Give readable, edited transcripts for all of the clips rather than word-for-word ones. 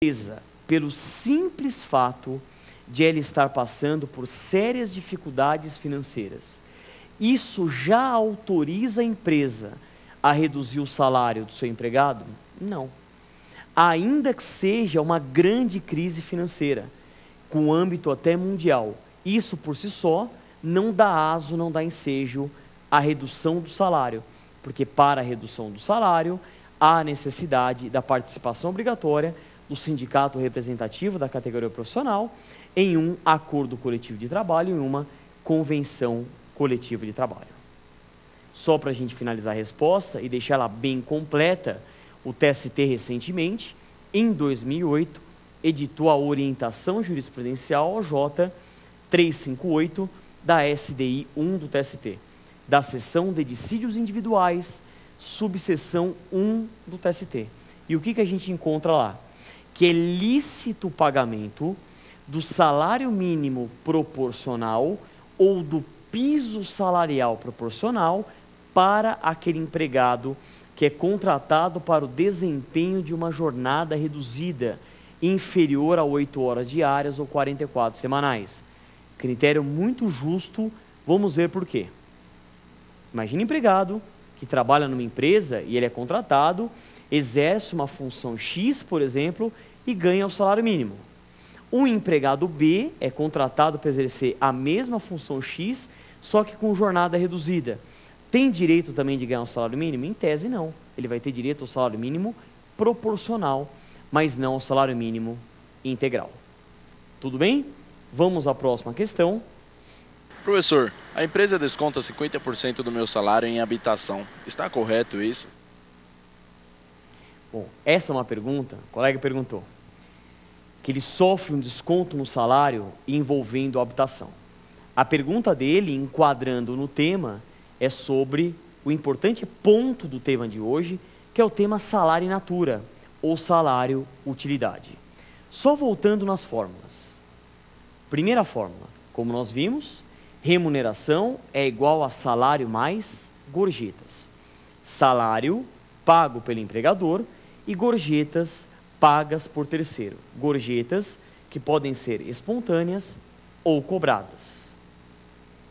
empresa, pelo simples fato de ela estar passando por sérias dificuldades financeiras, isso já autoriza a empresa a reduzir o salário do seu empregado? Não. Ainda que seja uma grande crise financeira, com âmbito até mundial, isso por si só não dá aso, não dá ensejo à redução do salário, porque para a redução do salário há a necessidade da participação obrigatória do sindicato representativo da categoria profissional em um acordo coletivo de trabalho, em uma convenção coletiva de trabalho. Só para a gente finalizar a resposta e deixar ela bem completa, o TST recentemente, em 2008, editou a orientação jurisprudencial OJ 358 da SDI 1 do TST, da seção de dissídios individuais, subseção 1 do TST. E o que a gente encontra lá? Que é lícito o pagamento do salário mínimo proporcional ou do piso salarial proporcional para aquele empregado que é contratado para o desempenho de uma jornada reduzida, inferior a 8 horas diárias ou 44 semanais. Critério muito justo, vamos ver por quê. Imagina um empregado que trabalha numa empresa e ele é contratado, exerce uma função X, por exemplo, e ganha o salário mínimo. Um empregado B é contratado para exercer a mesma função X, só que com jornada reduzida. Tem direito também de ganhar um salário mínimo? Em tese, não. Ele vai ter direito ao salário mínimo proporcional, mas não ao salário mínimo integral. Tudo bem? Vamos à próxima questão. Professor, a empresa desconta 50% do meu salário em habitação. Está correto isso? Bom, essa é uma pergunta, o colega perguntou, que ele sofre um desconto no salário envolvendo a habitação. A pergunta dele, enquadrando no tema, é sobre o importante ponto do tema de hoje, que é o tema salário in natura, ou salário utilidade. Só voltando nas fórmulas. Primeira fórmula, como nós vimos, remuneração é igual a salário mais gorjetas. Salário pago pelo empregador e gorjetas pagas por terceiro. Gorjetas que podem ser espontâneas ou cobradas.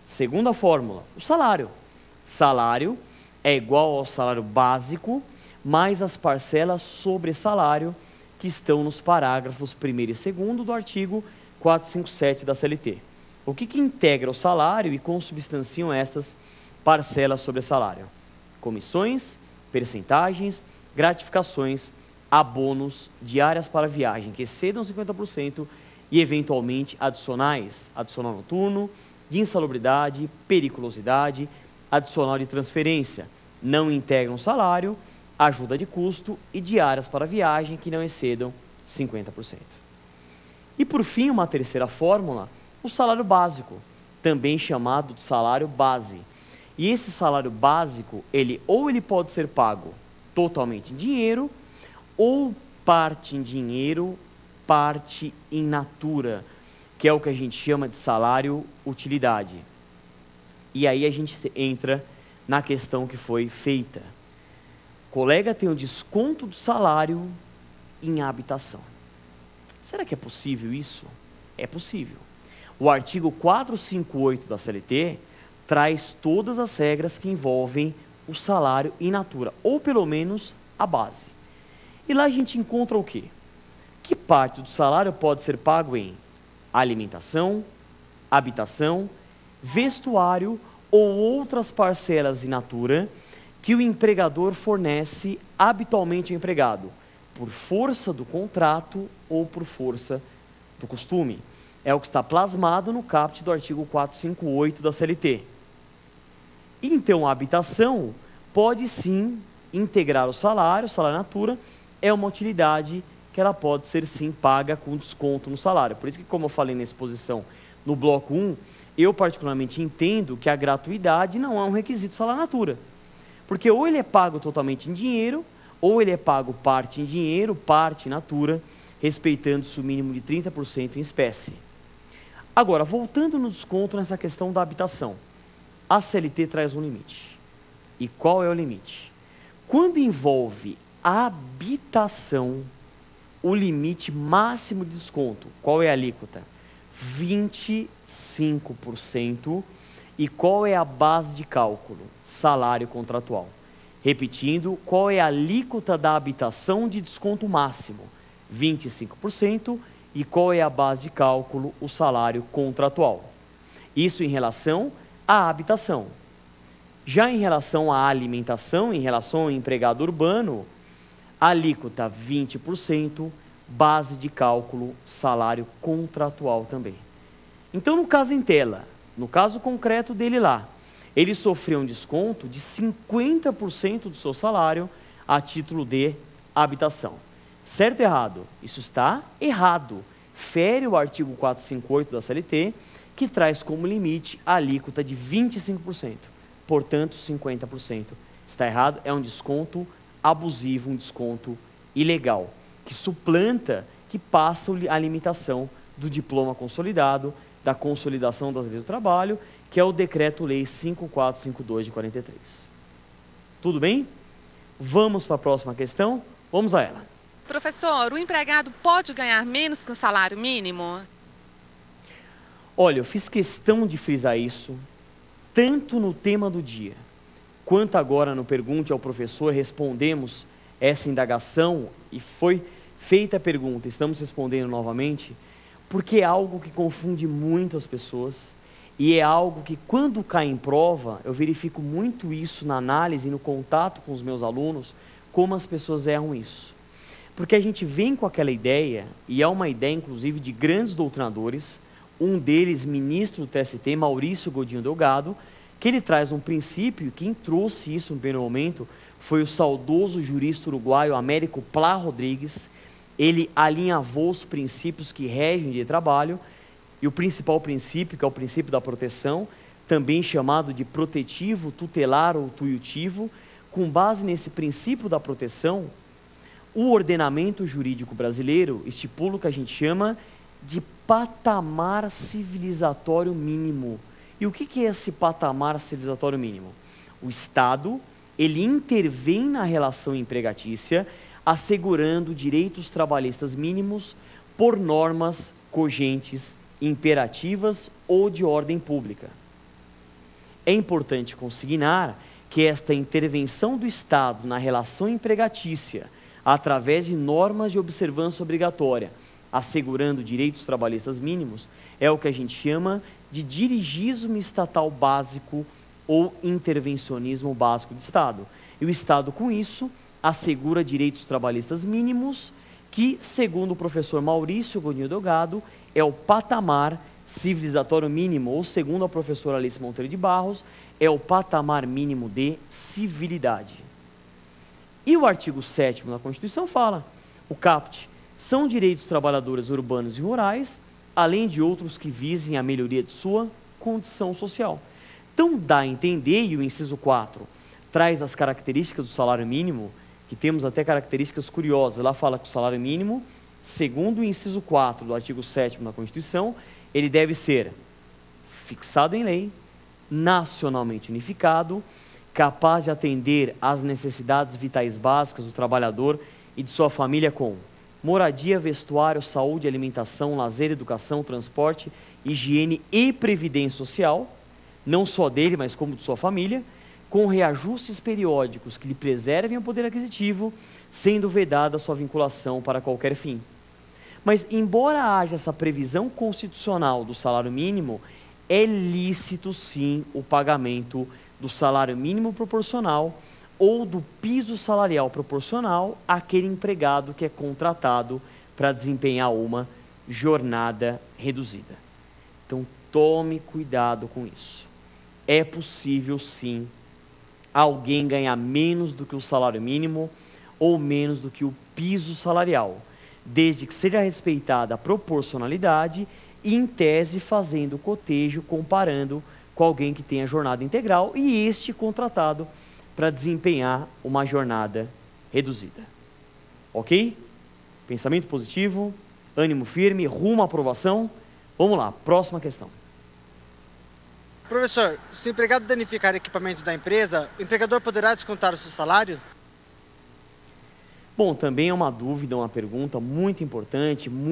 Segunda fórmula, o salário. Salário é igual ao salário básico mais as parcelas sobre salário que estão nos parágrafos 1º e 2º do artigo 457 da CLT. O que integra o salário e consubstanciam estas parcelas sobre salário? Comissões, percentagens, gratificações, abonos, diárias para viagem que excedam 50% e eventualmente adicionais, adicional noturno, de insalubridade, periculosidade, adicional de transferência, não integram o salário, ajuda de custo e diárias para viagem que não excedam 50%. E por fim, uma terceira fórmula, o salário básico, também chamado de salário base. E esse salário básico, ele pode ser pago totalmente em dinheiro, ou parte em dinheiro, parte in natura, que é o que a gente chama de salário utilidade. E aí a gente entra na questão que foi feita. O colega tem o desconto do salário em habitação. Será que é possível isso? É possível. O artigo 458 da CLT traz todas as regras que envolvem o salário in natura, ou pelo menos a base. E lá a gente encontra o quê? Que parte do salário pode ser pago em alimentação, habitação, vestuário ou outras parcelas in natura que o empregador fornece habitualmente ao empregado, por força do contrato ou por força do costume. É o que está plasmado no caput do artigo 458 da CLT. Então, a habitação pode sim integrar o salário in natura, é uma utilidade que ela pode ser sim paga com desconto no salário. Por isso que, como eu falei na exposição no bloco 1, eu particularmente entendo que a gratuidade não é um requisito salário in natura. Porque ou ele é pago totalmente em dinheiro, ou ele é pago parte em dinheiro, parte in natura, respeitando-se o mínimo de 30% em espécie. Agora, voltando no desconto nessa questão da habitação, a CLT traz um limite. E qual é o limite? Quando envolve habitação, o limite máximo de desconto. Qual é a alíquota? 25%. E qual é a base de cálculo? Salário contratual. Repetindo, qual é a alíquota da habitação de desconto máximo? 25%. E qual é a base de cálculo? O salário contratual. Isso em relação à habitação. Já em relação à alimentação, em relação ao empregado urbano, alíquota 20%, base de cálculo, salário contratual também. Então, no caso em tela, no caso concreto dele lá, ele sofreu um desconto de 50% do seu salário a título de habitação. Certo ou errado? Isso está errado. Fere o artigo 458 da CLT, que traz como limite a alíquota de 25%. Portanto, 50%. Está errado, é um desconto abusivo, um desconto ilegal, que suplanta, que passa a limitação do diploma consolidado, da consolidação das leis do trabalho, que é o Decreto-Lei 5452 de 43. Tudo bem? Vamos para a próxima questão? Vamos a ela. Professor, o empregado pode ganhar menos que o salário mínimo? Olha, eu fiz questão de frisar isso, tanto no tema do dia, quanto agora no Pergunte ao Professor, respondemos essa indagação e foi feita a pergunta, estamos respondendo novamente, porque é algo que confunde muito as pessoas e é algo que, quando cai em prova, eu verifico muito isso na análise e no contato com os meus alunos, como as pessoas erram isso. Porque a gente vem com aquela ideia, e é uma ideia inclusive de grandes doutrinadores, um deles, ministro do TST, Maurício Godinho Delgado, que ele traz um princípio, e quem trouxe isso no primeiro momento foi o saudoso jurista uruguaio Américo Plá Rodrigues. Ele alinhavou os princípios que regem o direito de trabalho, e o principal princípio, que é o princípio da proteção, também chamado de protetivo, tutelar ou tuitivo. Com base nesse princípio da proteção, o ordenamento jurídico brasileiro estipula o que a gente chama de patamar civilizatório mínimo. E o que é esse patamar civilizatório mínimo? O Estado, ele intervém na relação empregatícia, assegurando direitos trabalhistas mínimos por normas cogentes, imperativas ou de ordem pública. É importante consignar que esta intervenção do Estado na relação empregatícia, através de normas de observância obrigatória, assegurando direitos trabalhistas mínimos, é o que a gente chama de dirigismo estatal básico ou intervencionismo básico de Estado. E o Estado, com isso, assegura direitos trabalhistas mínimos, que, segundo o professor Maurício Godinho Delgado, é o patamar civilizatório mínimo, ou segundo a professora Alice Monteiro de Barros, é o patamar mínimo de civilidade. E o artigo 7º da Constituição fala, o caput, são direitos dos trabalhadores urbanos e rurais, além de outros que visem a melhoria de sua condição social. Então dá a entender, e o inciso 4 traz as características do salário mínimo, que temos até características curiosas. Lá fala que o salário mínimo, segundo o inciso 4 do artigo 7º da Constituição, ele deve ser fixado em lei, nacionalmente unificado, capaz de atender às necessidades vitais básicas do trabalhador e de sua família com moradia, vestuário, saúde, alimentação, lazer, educação, transporte, higiene e previdência social, não só dele, mas como de sua família, com reajustes periódicos que lhe preservem o poder aquisitivo, sendo vedada sua vinculação para qualquer fim. Mas, embora haja essa previsão constitucional do salário mínimo, é lícito sim o pagamento do salário mínimo proporcional ou do piso salarial proporcional àquele empregado que é contratado para desempenhar uma jornada reduzida. Então, tome cuidado com isso. É possível sim alguém ganhar menos do que o salário mínimo ou menos do que o piso salarial, desde que seja respeitada a proporcionalidade e, em tese, fazendo cotejo, comparando com alguém que tenha jornada integral e este contratado para desempenhar uma jornada reduzida. Ok? Pensamento positivo, ânimo firme, rumo à aprovação. Vamos lá, próxima questão. Professor, se o empregado danificar equipamento da empresa, o empregador poderá descontar o seu salário? Bom, também é uma dúvida, uma pergunta muito importante, muito